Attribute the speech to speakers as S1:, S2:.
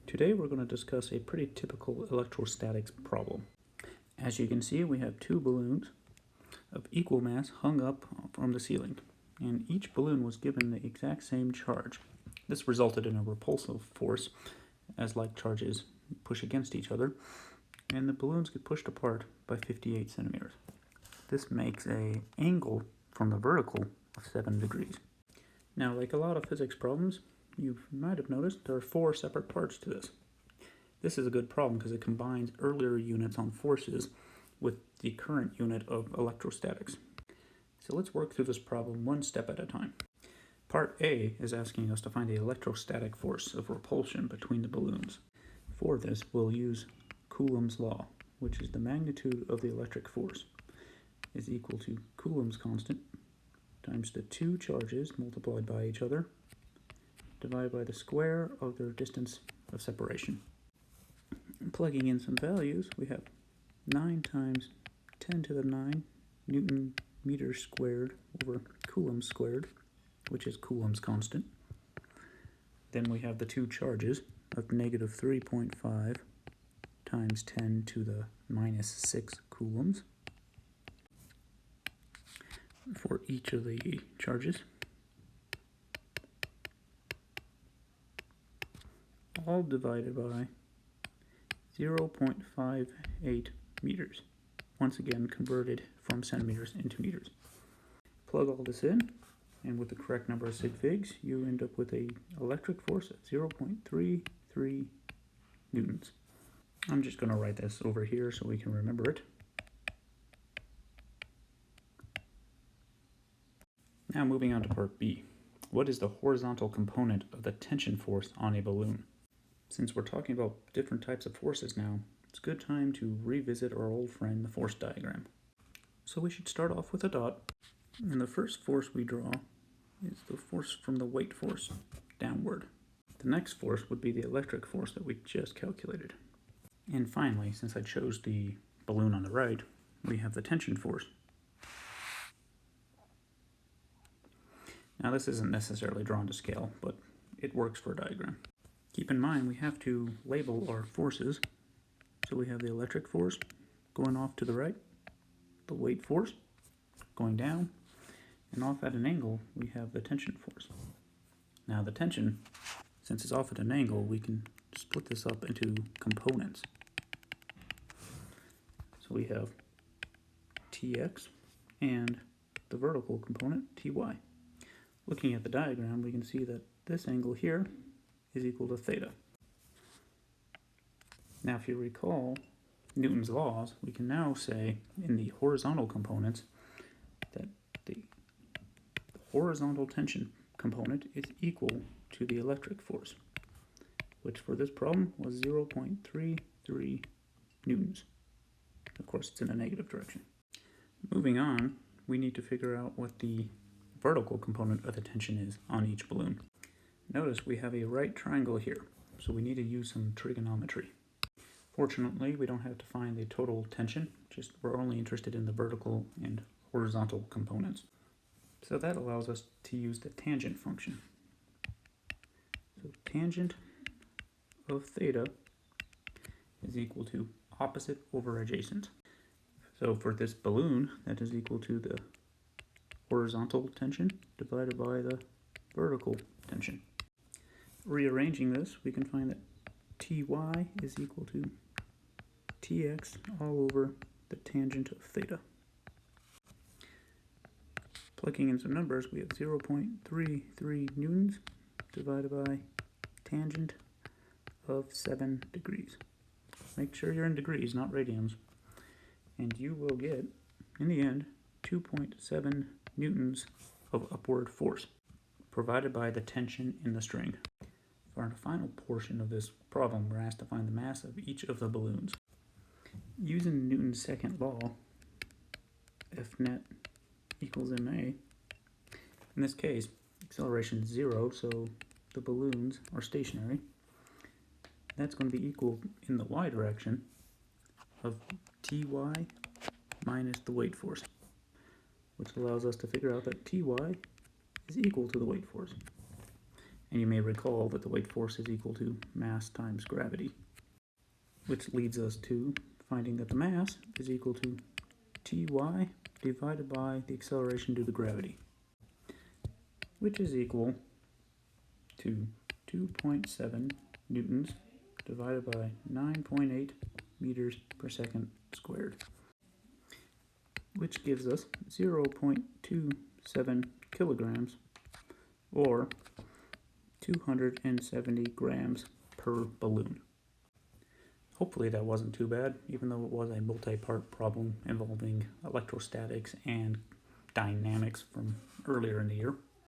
S1: Today we're going to discuss a pretty typical electrostatics problem. As you can see, we have two balloons of equal mass hung up from the ceiling, and each balloon was given the exact same charge. This resulted in a repulsive force as like charges push against each other, and the balloons get pushed apart by 58 centimeters. This makes an angle from the vertical of 7 degrees. Now, like a lot of physics problems, you might have noticed there are 4 separate parts to this. This is a good problem because it combines earlier units on forces with the current unit of electrostatics. So let's work through this problem one step at a time. Part A is asking us to find the electrostatic force of repulsion between the balloons. For this, we'll use Coulomb's law, which is the magnitude of the electric force is equal to Coulomb's constant times the two charges multiplied by each other divided by the square of their distance of separation. And plugging in some values, we have 9 times 10 to the 9 Newton meters squared over Coulomb squared, which is Coulomb's constant. Then we have the two charges of negative 3.5 times 10 to the minus 6 coulombs for each of the charges, all divided by 0.58 meters, once again converted from centimeters into meters. Plug all this in, and with the correct number of sig figs, you end up with an electric force of 0.33 newtons. I'm just going to write this over here so we can remember it. Now moving on to part B. What is the horizontal component of the tension force on a balloon? Since we're talking about different types of forces now, it's a good time to revisit our old friend, the force diagram. So we should start off with a dot, and the first force we draw is the force from the weight force downward. The next force would be the electric force that we just calculated. And finally, since I chose the balloon on the right, we have the tension force. Now this isn't necessarily drawn to scale, but it works for a diagram. Keep in mind we have to label our forces. So we have the electric force going off to the right, the weight force going down, and off at an angle we have the tension force. Now the tension, since it's off at an angle, we can split this up into components. So we have Tx and the vertical component, Ty. Looking at the diagram, we can see that this angle here is equal to theta. Now if you recall Newton's laws, we can now say in the horizontal components that the horizontal tension component is equal to the electric force, which for this problem was 0.33 newtons. Of course, it's in a negative direction. Moving on, we need to figure out what the vertical component of the tension is on each balloon. Notice we have a right triangle here, so we need to use some trigonometry. Fortunately, we don't have to find the total tension, just we're only interested in the vertical and horizontal components. So that allows us to use the tangent function. So tangent of theta is equal to opposite over adjacent. So for this balloon, that is equal to the horizontal tension divided by the vertical tension. Rearranging this, we can find that Ty is equal to Tx all over the tangent of theta. Plugging in some numbers, we have 0.33 newtons divided by tangent of 7 degrees. Make sure you're in degrees, not radians. And you will get, in the end, 2.7 newtons of upward force provided by the tension in the string. For the final portion of this problem, we're asked to find the mass of each of the balloons. Using Newton's second law, F net equals ma, in this case, acceleration is 0, so the balloons are stationary. That's going to be equal in the y direction of Ty minus the weight force, which allows us to figure out that Ty is equal to the weight force. And you may recall that the weight force is equal to mass times gravity, which leads us to finding that the mass is equal to Ty divided by the acceleration due to gravity, which is equal to 2.7 newtons divided by 9.8 meters per second squared, which gives us 0.27 kilograms, or 270 grams per balloon. Hopefully that wasn't too bad, even though it was a multi-part problem involving electrostatics and dynamics from earlier in the year.